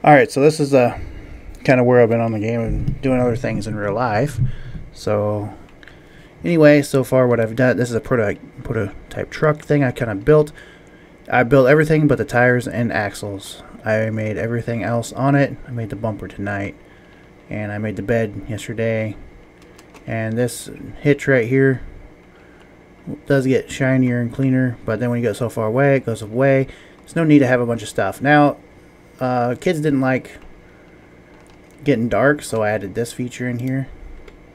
Alright, so this is kind of where I've been on the game and doing other things in real life. So anyway, so far what I've done, this is a prototype truck thing I kind of built. I built everything but the tires and axles. I made everything else on it. I made the bumper tonight, and I made the bed yesterday. And this hitch right here does get shinier and cleaner, but then when you go so far away, it goes away. There's no need to have a bunch of stuff. Now, kids didn't like getting dark, so I added this feature in here.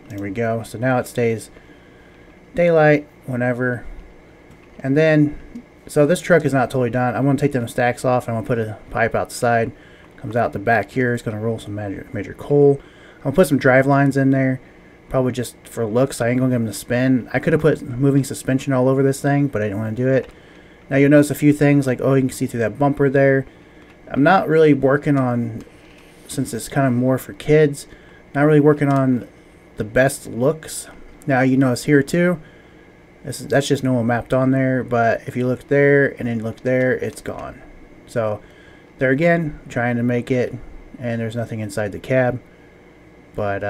There we go. So now it stays daylight whenever. And then, so this truck is not totally done. I'm going to take them stacks off. I'm going to put a pipe out the side. Comes out the back here. It's going to roll some major coal. I'm going to put some drive lines in there. Probably just for looks. I ain't going to get them to spin. I could have put moving suspension all over this thing, but I didn't want to do it. Now you'll notice a few things like, oh, you can see through that bumper there. I'm not really working on, since it's kind of more for kids, not really working on the best looks. Now you notice here too, that's just normal mapped on there, but if you look there and then look there, it's gone. So there again, trying to make it, and there's nothing inside the cab. But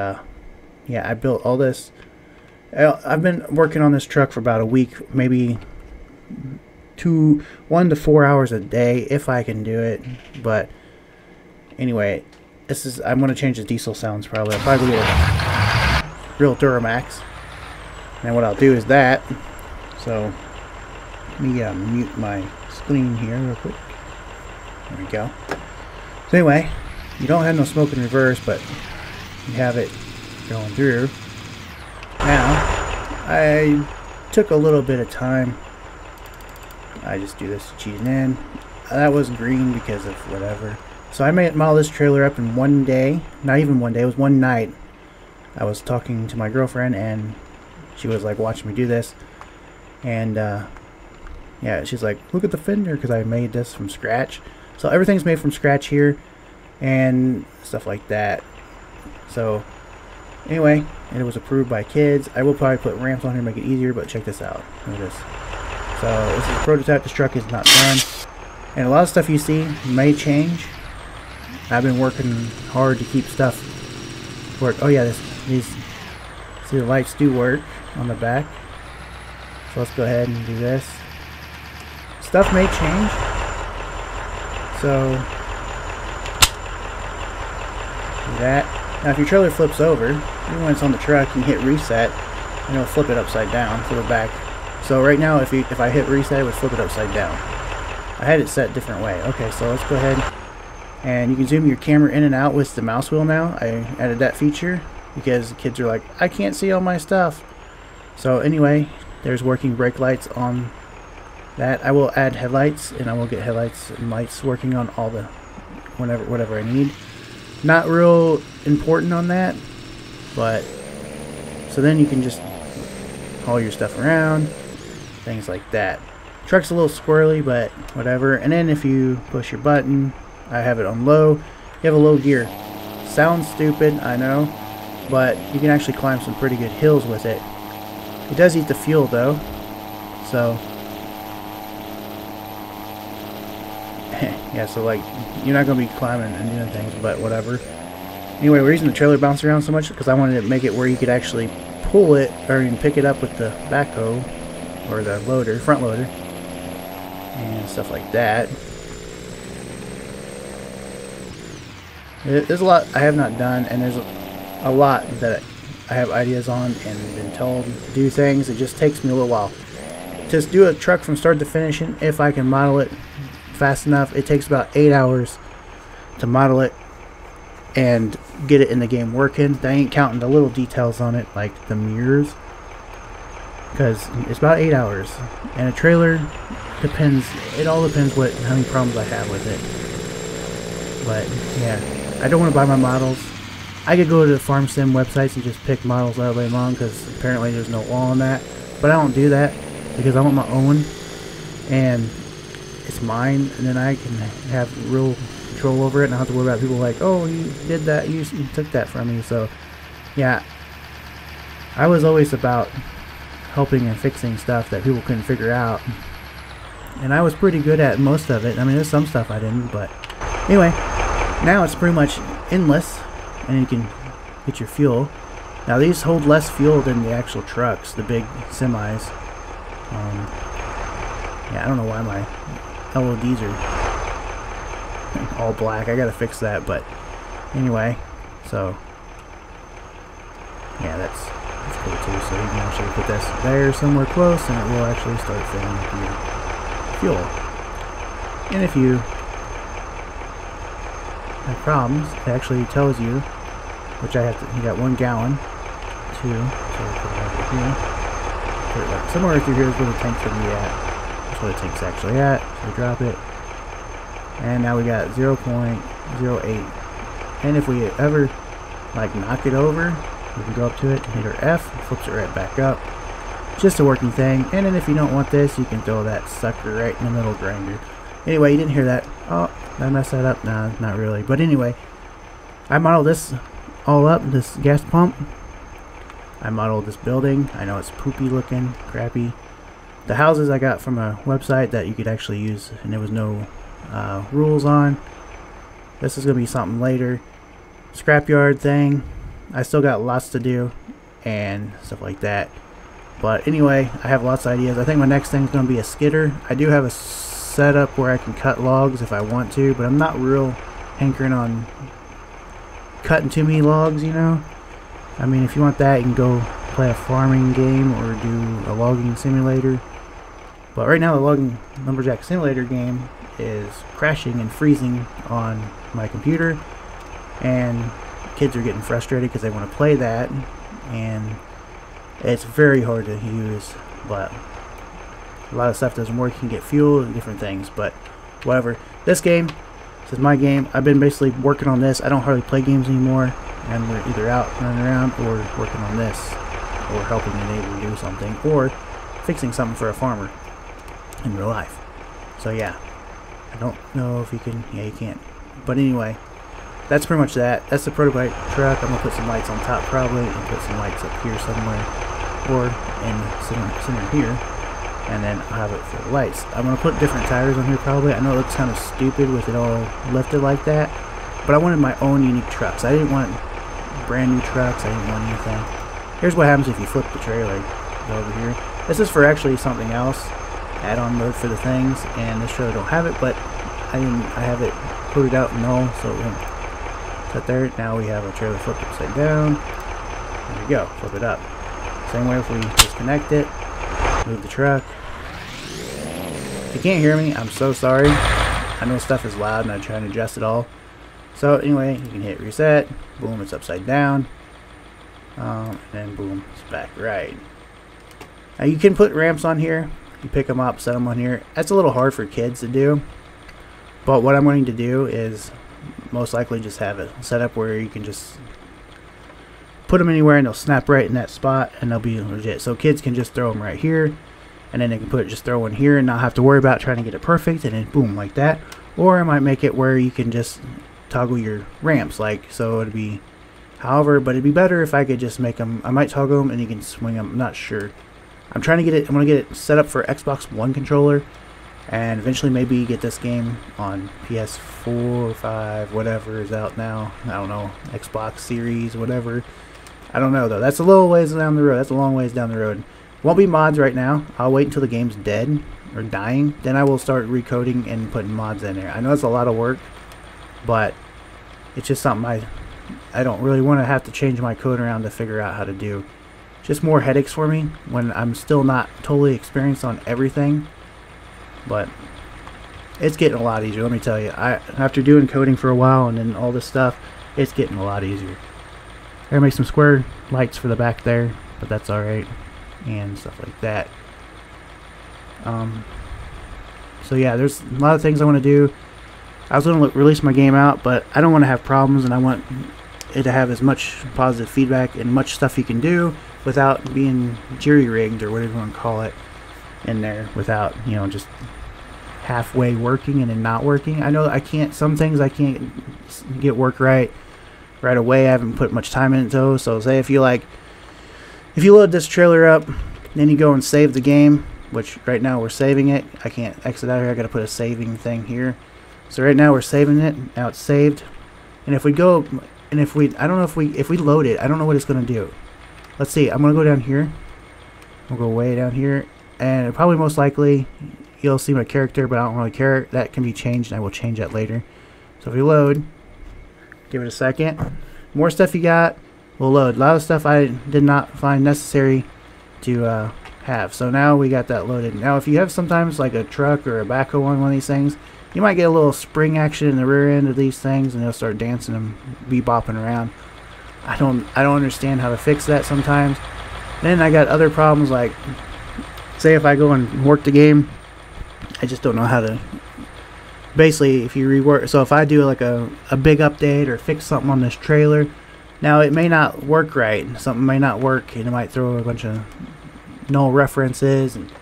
yeah, I built all this. I've been working on this truck for about a week, maybe 1 to 4 hours a day if I can do it. But anyway, I'm going to change the diesel sounds probably. I'll probably get a real Duramax. And what I'll do is that. So let me mute my screen here real quick. There we go. So anyway, you don't have no smoke in reverse, but you have it going through. Now, I took a little bit of time. I just do this cheating in. That was green because of whatever. So I modeled this trailer up in one day. Not even one day, it was one night. I was talking to my girlfriend and she was like watching me do this. And yeah, she's like, look at the fender, because I made this from scratch. So everything's made from scratch here and stuff like that. So anyway, it was approved by kids. I will probably put ramps on here to make it easier, but check this out. Look at this. So this is a prototype. This truck is not done, and a lot of stuff you see may change. I've been working hard to keep stuff work. Oh yeah, these see the lights do work on the back. So let's go ahead and do this. Stuff may change. So do that. Now if your trailer flips over, even when it's on the truck, you can hit reset and it'll flip it upside down to the back. So right now, if I hit reset, it would flip it upside down. I had it set a different way. Okay, so let's go ahead, and you can zoom your camera in and out with the mouse wheel now. I added that feature because the kids are like, I can't see all my stuff. So anyway, there's working brake lights on that. I will add headlights, and I will get headlights and lights working on all the whatever I need. Not real important on that, but so then you can just haul your stuff around. Things like that. Truck's a little squirrely, but whatever. And then if you push your button, I have it on low. You have a low gear. Sounds stupid, I know, but you can actually climb some pretty good hills with it. It does eat the fuel though, so yeah. So like, you're not gonna be climbing and doing things, but whatever. Anyway, we're using the trailer bounce around so much because I wanted to make it where you could actually pull it, or you can pick it up with the backhoe or the loader, front loader, and stuff like that. There's a lot I have not done, and there's a lot that I have ideas on and been told to do things. It just takes me a little while. Just do a truck from start to finish, and if I can model it fast enough, it takes about 8 hours to model it and get it in the game working. They ain't counting the little details on it, like the mirrors, because it's about 8 hours. And a trailer depends, it all depends how many problems I have with it. But yeah, I don't want to buy my models. I could go to the farm sim websites and just pick models all day long, because apparently there's no law on that, but I don't do that because I want my own, and it's mine, and then I can have real control over it and not have to worry about people like, oh, you did that, you took that from me. So yeah, I was always about helping and fixing stuff that people couldn't figure out, and I was pretty good at most of it. I mean, there's some stuff I didn't, but anyway, Now it's pretty much endless, and you can get your fuel. Now these hold less fuel than the actual trucks, the big semis. Yeah, I don't know why my LODs are all black. I gotta fix that, but anyway, so yeah, that's cool too. So you can actually put this there somewhere close, and it will actually start filling up your fuel. And if you have problems, it actually tells you, which I have to. You got 1 gallon, 2. So we'll put it over here. Put it like somewhere through here is where the tank's gonna be at. That's where the tank's actually at. So we drop it, and now we got 0.08. And if we ever like knock it over, we can go up to it, hit our F, it flips it right back up. Just a working thing. And then if you don't want this, you can throw that sucker right in the middle grinder. Anyway, you didn't hear that. Oh, did I mess that up? Nah, not really. But anyway, I modeled this all up, this gas pump. I modeled this building. I know it's poopy looking, crappy. The houses I got from a website that you could actually use, and there was no rules on. This is going to be something later. Scrapyard thing. I still got lots to do and stuff like that. But anyway, I have lots of ideas. I think my next thing is going to be a skidder. I do have a setup where I can cut logs if I want to, but I'm not real hankering on cutting too many logs, you know. I mean, if you want that, you can go play a farming game or do a logging simulator. But right now, the logging lumberjack simulator game is crashing and freezing on my computer, and kids are getting frustrated because they want to play that, and it's very hard to use. But a lot of stuff doesn't work. You can get fuel and different things, but whatever. This game, this is my game. I've been basically working on this. I don't hardly play games anymore, and we're either out running around or working on this, or helping a neighbor do something, or fixing something for a farmer in real life. So yeah, I don't know if you can. Yeah, you can't. But anyway, that's pretty much that. That's the prototype truck. I'm gonna put some lights on top probably, and put some lights up here somewhere, or in the center here, and then I'll have it for the lights. I'm gonna put different tires on here probably. I know it looks kind of stupid with it all lifted like that, but I wanted my own unique trucks. I didn't want brand new trucks. I didn't want anything. Here's what happens if you flip the trailer. Go over here. This is for actually something else, add-on mode for the things, and this trailer don't have it, but I have it coded out and all, so it won't cut there. Now we have a trailer flipped upside down. There we go, flip it up. Same way if we disconnect it, move the truck. If you can't hear me, I'm so sorry. I know stuff is loud and I'm trying to adjust it all. So anyway, you can hit reset, boom, it's upside down, and then boom, it's back right. Now you can put ramps on here. You pick them up, set them on here. That's a little hard for kids to do, but what I'm going to do is most likely just have it set up where you can just put them anywhere and they'll snap right in that spot and they'll be legit. So kids can just throw them right here, and then they can just throw one here and not have to worry about trying to get it perfect, and then boom, like that. Or I might make it where you can just toggle your ramps, like, so it'd be however, but it'd be better if I could just make them. I might toggle them and you can swing them. I'm not sure. I'm trying to get it. I'm gonna get it set up for Xbox One controller, and eventually maybe get this game on PS4 or 5, whatever is out now. I don't know, Xbox Series, whatever. I don't know though. That's a little ways down the road. That's a long ways down the road. Won't be mods right now. I'll wait until the game's dead or dying. Then I will start recoding and putting mods in there. I know it's a lot of work, but it's just something I don't really want to have to change my code around to figure out how to do. Just more headaches for me when I'm still not totally experienced on everything. But it's getting a lot easier, let me tell you. After doing coding for a while and then all this stuff, it's getting a lot easier. I gotta make some square lights for the back there, but that's alright, and stuff like that. So yeah, there's a lot of things I want to do. I was going to release my game out, but I don't want to have problems, and I want it to have as much positive feedback and much stuff you can do without being jury-rigged or whatever you want to call it in there, without, you know, just halfway working and then not working. I know I can't, some things I can't get work right away. I haven't put much time into those. So say if you load this trailer up, then you go and save the game, which right now we're saving it. I can't exit out here. I got to put a saving thing here. So right now we're saving it. Now it's saved. And if we go, and if we, I don't know if we load it, I don't know what it's gonna do. Let's see. I'm gonna go down here. We'll go way down here, and probably most likely you'll see my character, but I don't really care. That can be changed, and I will change that later. So if we load, give it a second. More stuff you got, we'll load. A lot of stuff I did not find necessary to have. So now we got that loaded. Now if you have sometimes like a truck or a backhoe on one of these things, you might get a little spring action in the rear end of these things, and they'll start dancing and bebopping around. I don't understand how to fix that sometimes. Then I got other problems, like say if I go and work the game, I just don't know how to. Basically, if you rework, so if I do like a big update or fix something on this trailer, now it may not work right. Something may not work, and it might throw a bunch of null references and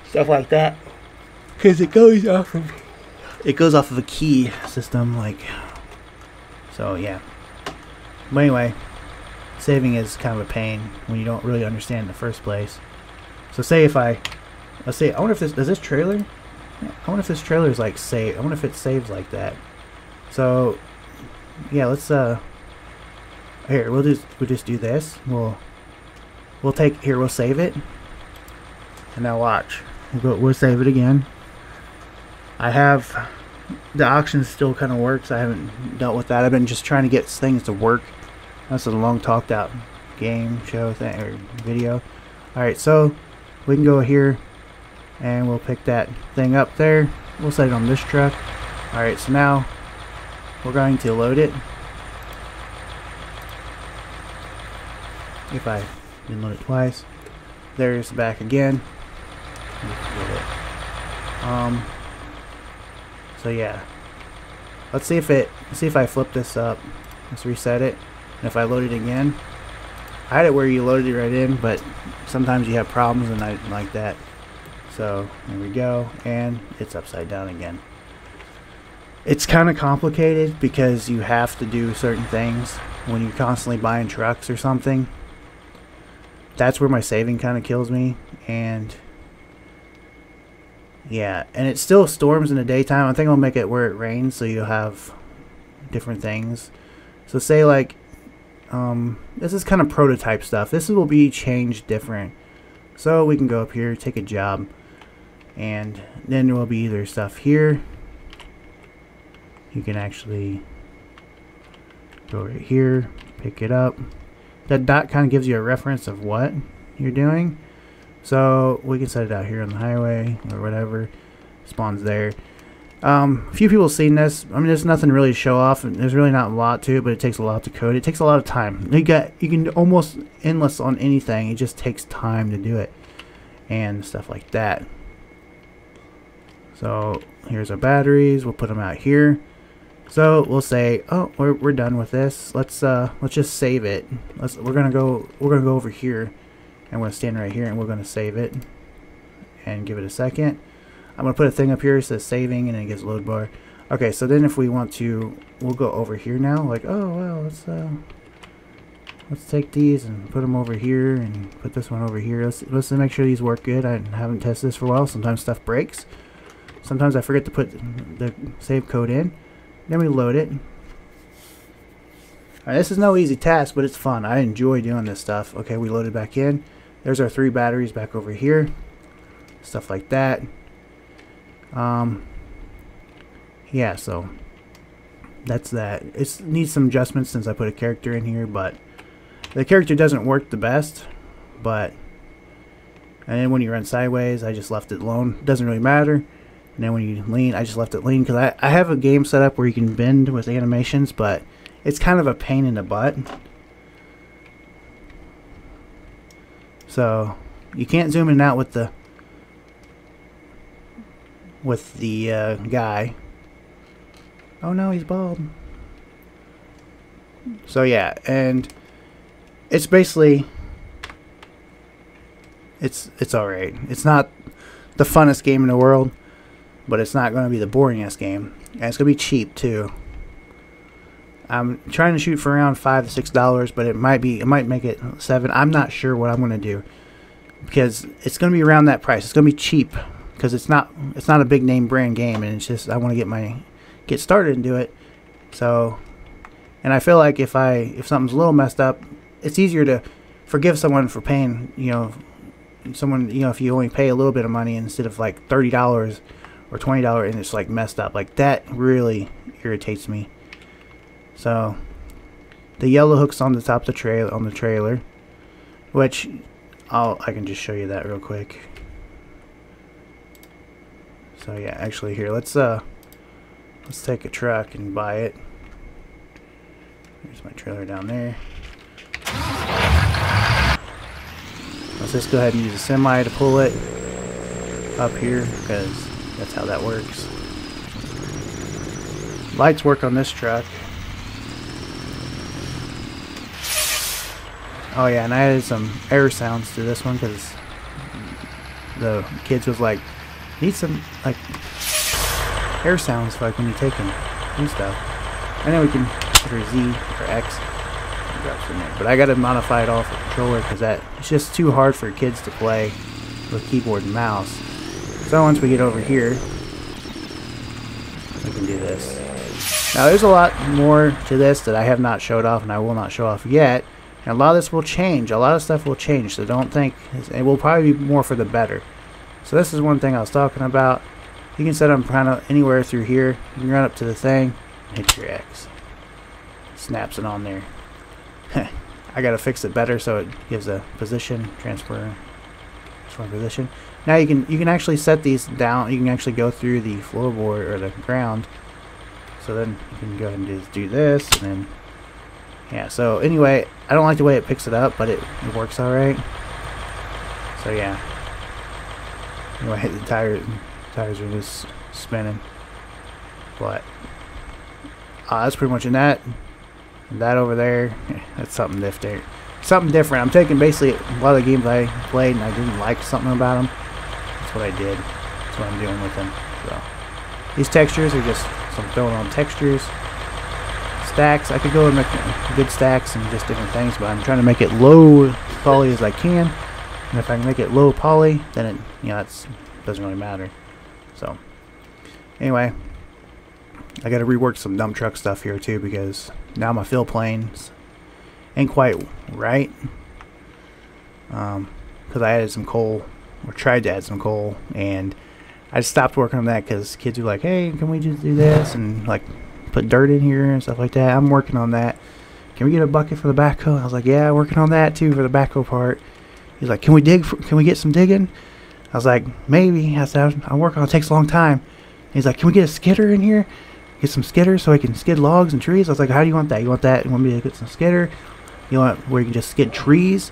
stuff like that, because it goes off of a key system, like so. Yeah. But anyway, saving is kind of a pain when you don't really understand in the first place. So say if let's see, I wonder if this, does this trailer, I wonder if this trailer is like save, I wonder if it saves like that. So yeah, let's here, we'll just do this. We'll take, here, we'll save it. And now watch. We'll save it again. I have the auctions still kind of works. I haven't dealt with that. I've been just trying to get things to work. That's a long talked out game show thing or video. Alright, so we can go here and we'll pick that thing up there. We'll set it on this truck. Alright, so now we're going to load it. If I didn't load it twice. There's the back again. So yeah. Let's see if I flip this up. Let's reset it. And if I load it again, I had it where you loaded it right in, but sometimes you have problems, and I didn't like that. So there we go, and it's upside down again. It's kind of complicated because you have to do certain things when you're constantly buying trucks or something. That's where my saving kind of kills me. And yeah, and it still storms in the daytime. I think I'll make it where it rains, so you'll have different things. So say like this is kind of prototype stuff. This will be changed different. So we can go up here, take a job, and then there will be either stuff here. You can actually go right here, pick it up. That dot kind of gives you a reference of what you're doing. So we can set it out here on the highway or whatever. Spawns there. A few people have seen this. I mean, there's nothing really to show off, and there's really not a lot to it, but it takes a lot to code. It takes a lot of time. You can almost endless on anything. It just takes time to do it and stuff like that. So here's our batteries. We'll put them out here. So we'll say, oh, we're done with this. Let's just save it. We're gonna go over here, and we're gonna stand right here, and we're gonna save it and give it a second. I'm gonna put a thing up here that says saving, and it gives load bar. Okay, so then if we want to, we'll go over here now. Like, oh well, let's take these and put them over here, and put this one over here. Let's make sure these work good. I haven't tested this for a while. Sometimes stuff breaks. Sometimes I forget to put the save code in. Then we load it. Alright, this is no easy task, but it's fun. I enjoy doing this stuff. Okay, we loaded back in. There's our 3 batteries back over here. Stuff like that. Yeah, so that's that. It needs some adjustments since I put a character in here, but the character doesn't work the best. And then when you run sideways, I just left it alone. Doesn't really matter. And then when you lean, I just left it lean because I have a game set up where you can bend with animations, but it's kind of a pain in the butt. So you can't zoom in and out with the guy. Oh no, he's bald. So yeah, and it's basically it's alright. It's not the funnest game in the world, but it's not going to be the boringest game, and it's going to be cheap too. I'm trying to shoot for around $5 to $6, but it might make it $7. I'm not sure what I'm going to do because it's going to be around that price. It's going to be cheap because it's not a big name brand game, and it's just I want to get started and do it. So, and I feel like if something's a little messed up, it's easier to forgive someone for paying, someone, if you only pay a little bit of money instead of like $30 or $20 and it's like messed up. Like that really irritates me. So the yellow hook's on the top of the trailer, which I can just show you that real quick. So yeah, actually here, let's take a truck and buy it. There's my trailer down there. Let's just go ahead and use a semi to pull it up here, because that's how that works. Lights work on this truck. Oh yeah, and I added some air sounds to this one because the kids was like, need some like air sounds for like when you take and do stuff. And then we can hit her Z or X. But I gotta modify it all for controller because it's just too hard for kids to play with keyboard and mouse. So once we get over here, we can do this. Now there's a lot more to this that I have not showed off and I will not show off yet. And a lot of this will change. A lot of stuff will change. So don't think it will probably be more for the better. So this is one thing I was talking about. You can set them kind of anywhere through here. You can run up to the thing and hit your X. Snaps it on there. I gotta fix it better so it gives a position transfer position. Now you can actually set these down. You can actually go through the floorboard or the ground. So then you can go ahead and just do this, and then yeah. So anyway, I don't like the way it picks it up, but it works all right. So yeah. Anyway, the tires are just spinning. But that's pretty much in that. That over there, that's something different. I'm taking basically a lot of the games I played and I didn't like something about them. That's what I did. That's what I'm doing with them. So these textures are just some throwing on textures. Stacks, I could go and make good stacks and just different things, but I'm trying to make it low poly as I can. And if I can make it low poly, then it, it doesn't really matter. So anyway, I got to rework some dump truck stuff here too, because now my fill planes ain't quite right. Because I added some coal, or tried to add some coal, and I just stopped working on that because kids were like, "Hey, can we just do this and like put dirt in here and stuff like that?" I'm working on that. Can we get a bucket for the backhoe? I was like, "Yeah, working on that too for the backhoe part." He's like, "Can we dig? Can we get some digging?" I was like, "Maybe." I said, "I'm working on it. It takes a long time." He's like, "Can we get a skidder in here? Get some skidders so I can skid logs and trees?" I was like, "How do you want that? You want that? You want me to get some skidder? You want where you can just skid trees,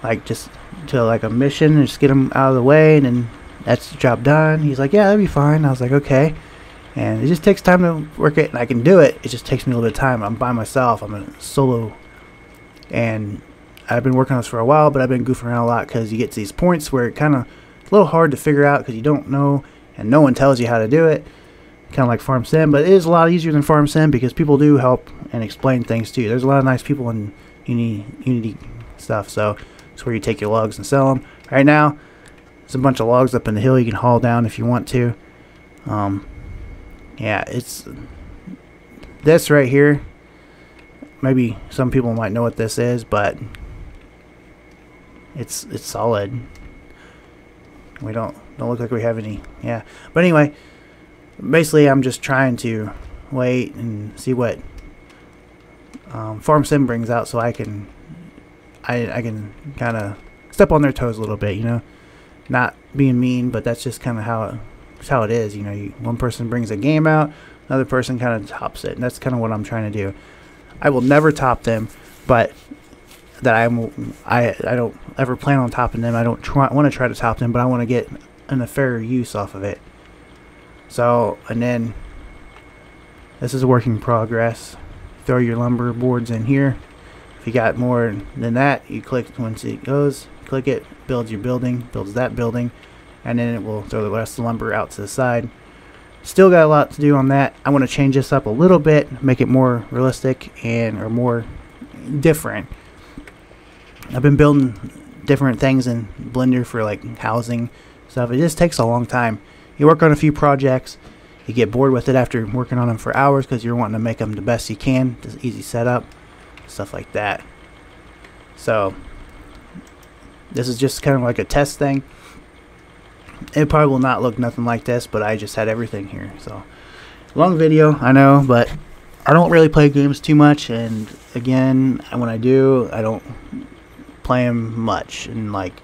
like just to like a mission and just get them out of the way, and then that's the job done?" He's like, "Yeah, that'd be fine." I was like, "Okay." And it just takes time to work it, and I can do it. It just takes me a little bit of time. I'm by myself. I'm a solo, and I've been working on this for a while, but I've been goofing around a lot because you get to these points where it kind of a little hard to figure out because you don't know, and no one tells you how to do it. Kind of like Farm Sim, but it is a lot easier than Farm Sim because people do help and explain things too. There's a lot of nice people in Unity stuff, so it's where you take your logs and sell them. Right now, there's a bunch of logs up in the hill you can haul down if you want to. Yeah, it's this right here. Maybe some people might know what this is, but it's solid. We don't look like we have any. Yeah, but anyway. Basically, I'm just trying to wait and see what Farm Sim brings out, so I can kind of step on their toes a little bit, not being mean, but that's just kind of how it is. One person brings a game out, another person kind of tops it, and that's kind of what I'm trying to do. I will never top them, but I don't ever plan on topping them. I don't want to try to top them, but I want to get a fair use off of it. So, and then this is a work in progress. Throw your lumber boards in here. If you got more than that, you click once it goes, click it, builds your building, builds that building, and then it will throw the rest of the lumber out to the side. Still got a lot to do on that. I want to change this up a little bit, make it more realistic or more different. I've been building different things in Blender for like housing stuff. It just takes a long time. You work on a few projects, you get bored with it after working on them for hours because you're wanting to make them the best you can. Just easy setup, stuff like that. So this is just kind of like a test thing. It probably will not look nothing like this, but I just had everything here. So long video, I know, but I don't really play games too much, and again, when I do, I don't play them much. And like,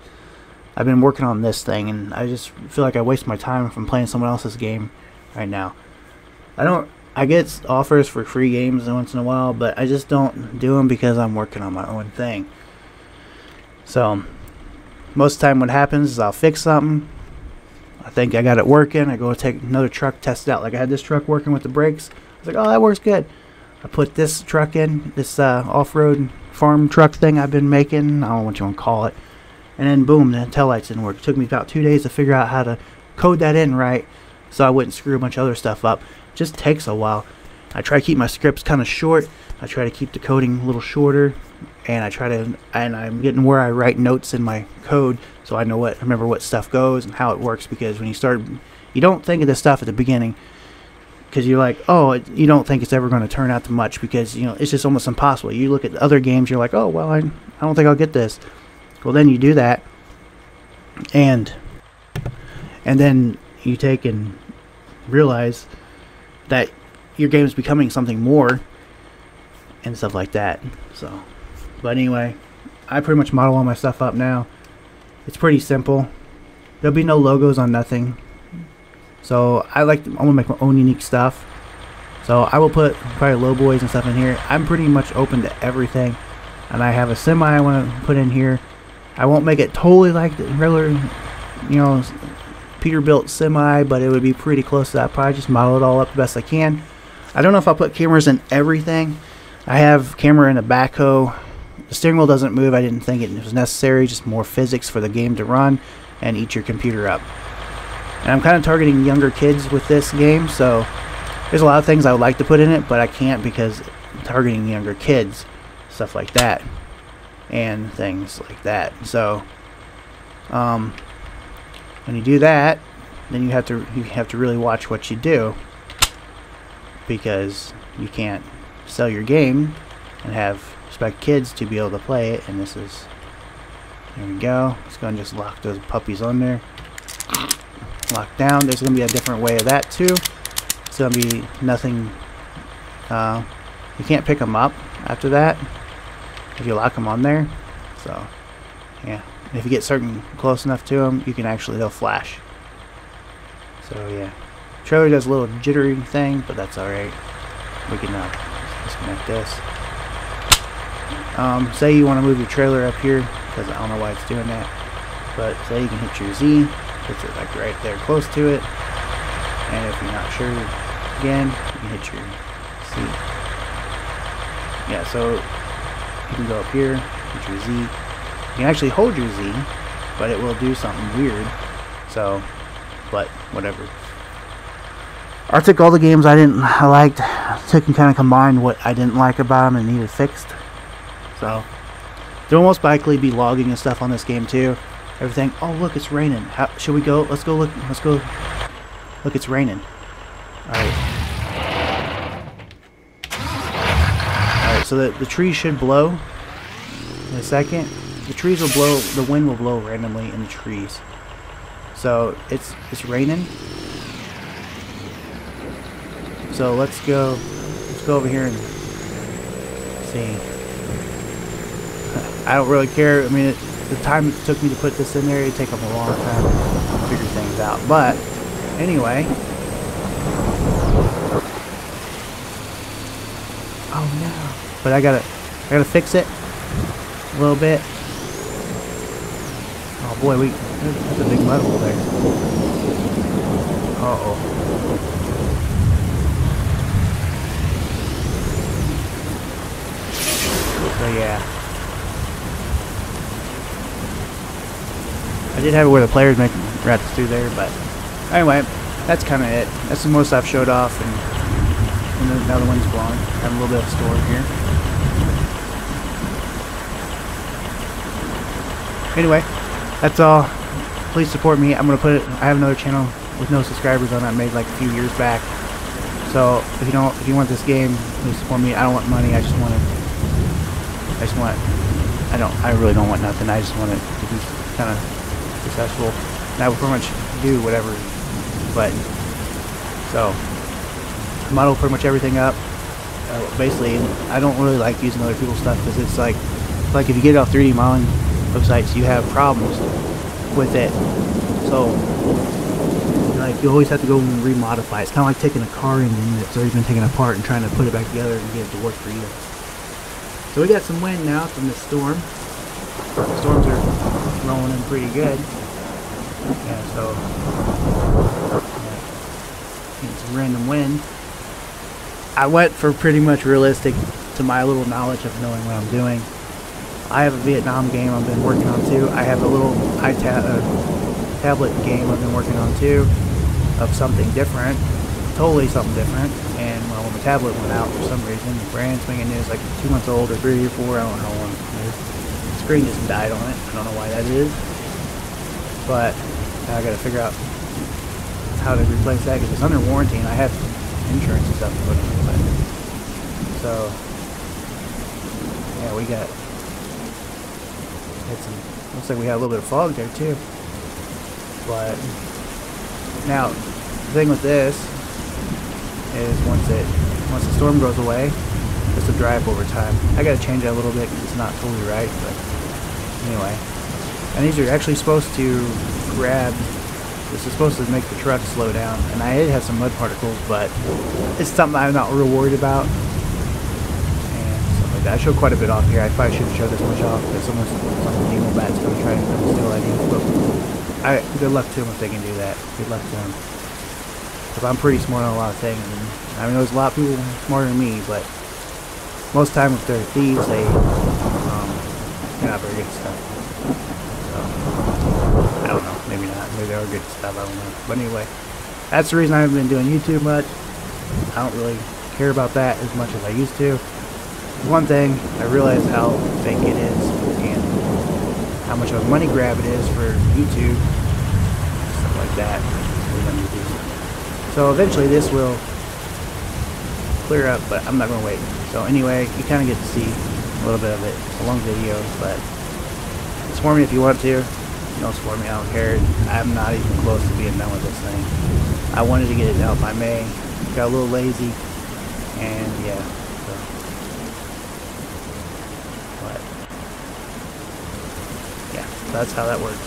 I've been working on this thing, and I just feel like I waste my time if I'm playing someone else's game right now. I get offers for free games once in a while, but I just don't do them because I'm working on my own thing. So most of the time what happens is I'll fix something, I think I got it working, I go take another truck, test it out. Like I had this truck working with the brakes, I was like, oh, that works good. I put this truck in, this off-road farm truck thing I've been making, I don't know what you want to call it, and then boom, the taillights didn't work. It took me about 2 days to figure out how to code that in right so I wouldn't screw a bunch of other stuff up. It just takes a while. I try to keep my scripts kind of short. I try to keep the coding a little shorter, and I'm getting where I write notes in my code so I remember what stuff goes and how it works, because when you don't think of this stuff at the beginning because you're like, oh, you don't think it's ever going to turn out to much because, you know, it's just almost impossible. You look at other games, you're like, oh, well, I don't think I'll get this. Well, then you do that, and then you take and realize that your game is becoming something more and stuff like that. So, but anyway, I pretty much model all my stuff up now. It's pretty simple. There'll be no logos on nothing. So I want to make my own unique stuff. So I will put probably low boys and stuff in here. I'm pretty much open to everything, and I have a semi I want to put in here. I won't make it totally like the regular, you know, Peterbilt semi, but it would be pretty close to that. Probably just model it all up the best I can. I don't know if I'll put cameras in everything. I have camera in a backhoe. The steering wheel doesn't move. I didn't think it was necessary. Just more physics for the game to run and eat your computer up. And I'm kind of targeting younger kids with this game, so there's a lot of things I would like to put in it, but I can't because I'm targeting younger kids, stuff like that, and things like that. So when you do that, then you have to really watch what you do, because you can't sell your game and expect kids to be able to play it. And this is, there we go. Let's go and just lock those puppies on there. Lock down. There's going to be a different way of that too. It's going to be nothing. You can't pick them up after that if you lock them on there. So yeah, if you get close enough to them, you can they'll flash. So yeah, trailer does a little jittery thing, but that's alright. We can disconnect this. Say you want to move your trailer up here, because I don't know why it's doing that, but say you can hit your Z, puts it like right there close to it, and if you're not sure, again, you can hit your C. Yeah, so you can go up here, hit your Z. You can actually hold your Z, but it will do something weird. So, but whatever. I took all the games I liked, took and kind of combined what I didn't like about them and needed fixed. So there will most likely be logging and stuff on this game too. Everything. Oh look, it's raining. Should we go? Let's go look. Let's go. Look, it's raining. Alright. Alright, so the trees should blow in a second. The trees will blow, the wind will blow randomly in the trees. So it's raining. So let's go over here and see. I don't really care. I mean, the time it took me to put this in there, it'd take them a long time to figure things out. But anyway. Oh no. But I gotta fix it a little bit. Oh boy, that's a big mud hole there. Uh-oh. So yeah. I did have it where the players make rats through there, but anyway, that's kind of it. That's the most I've showed off, and now the wind's blowing. I have a little bit of storm here. Anyway, that's all. Please support me. I'm gonna I have another channel with no subscribers on it. I made like a few years back. So if you want this game, please support me. I don't want money. I really don't want nothing. I just want it to be kind of successful. And I will pretty much do whatever. But so I model pretty much everything up. Basically, I don't really like using other people's stuff because it's like if you get it off 3D modeling websites, you have problems with it. So like you always have to go and remodify. It's kind of like taking a car engine that's already been taken apart and trying to put it back together and get it to work for you. So we got some wind now from this storm. The storms are rolling in pretty good. Yeah, so getting some random wind. I went for pretty much realistic to my little knowledge of knowing what I'm doing. I have a Vietnam game I've been working on too. I have a little tablet game I've been working on too, of something different, totally something different. And well, when the tablet went out for some reason, the brand spanking new, it's like 2 months old or 3 or 4, I don't know how long it is. The screen just died on it. I don't know why that is, but now I gotta figure out how to replace that because it's under warranty and I have insurance and stuff to put on it. So yeah, we got some. Looks like we had a little bit of fog there too. But now the thing with this is once the storm goes away, this will dry up over time. I gotta change that a little bit because it's not totally right, but anyway. And these are actually supposed to grab. This is supposed to make the truck slow down, and I did have some mud particles, but it's something I'm not real worried about. And stuff like that. I showed quite a bit off here. I probably shouldn't show this much off because some demo bats going to try to steal ideas. But good luck to them if they can do that. Good luck to them. Because I'm pretty smart on a lot of things. And, I mean, there's a lot of people smarter than me, but most of the time if they're thieves, they're not very good at stuff. I don't know, maybe not. Maybe they are good at stuff, I don't know. But anyway, that's the reason I haven't been doing YouTube much. I don't really care about that as much as I used to. One thing, I realize how fake it is and how much of a money grab it is for YouTube. Stuff like that. So eventually this will clear up, but I'm not going to wait. So anyway, you kind of get to see a little bit of it. It's a long video, but support me if you want to. Don't support me, I don't care. I'm not even close to being done with this thing. I wanted to get it out by May. Got a little lazy, and yeah. So. But yeah, that's how that works.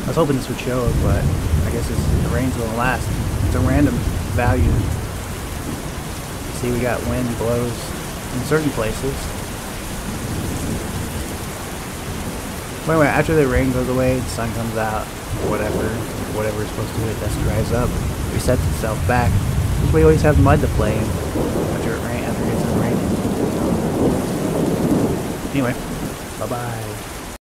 I was hoping this would show, but I guess the rain's gonna last. It's a random value. You see, we got wind blows in certain places. But anyway, after the rain goes away, the sun comes out, or whatever it's supposed to do, it just dries up, resets itself back. We always have mud to play in after it gets done raining. Anyway, bye-bye.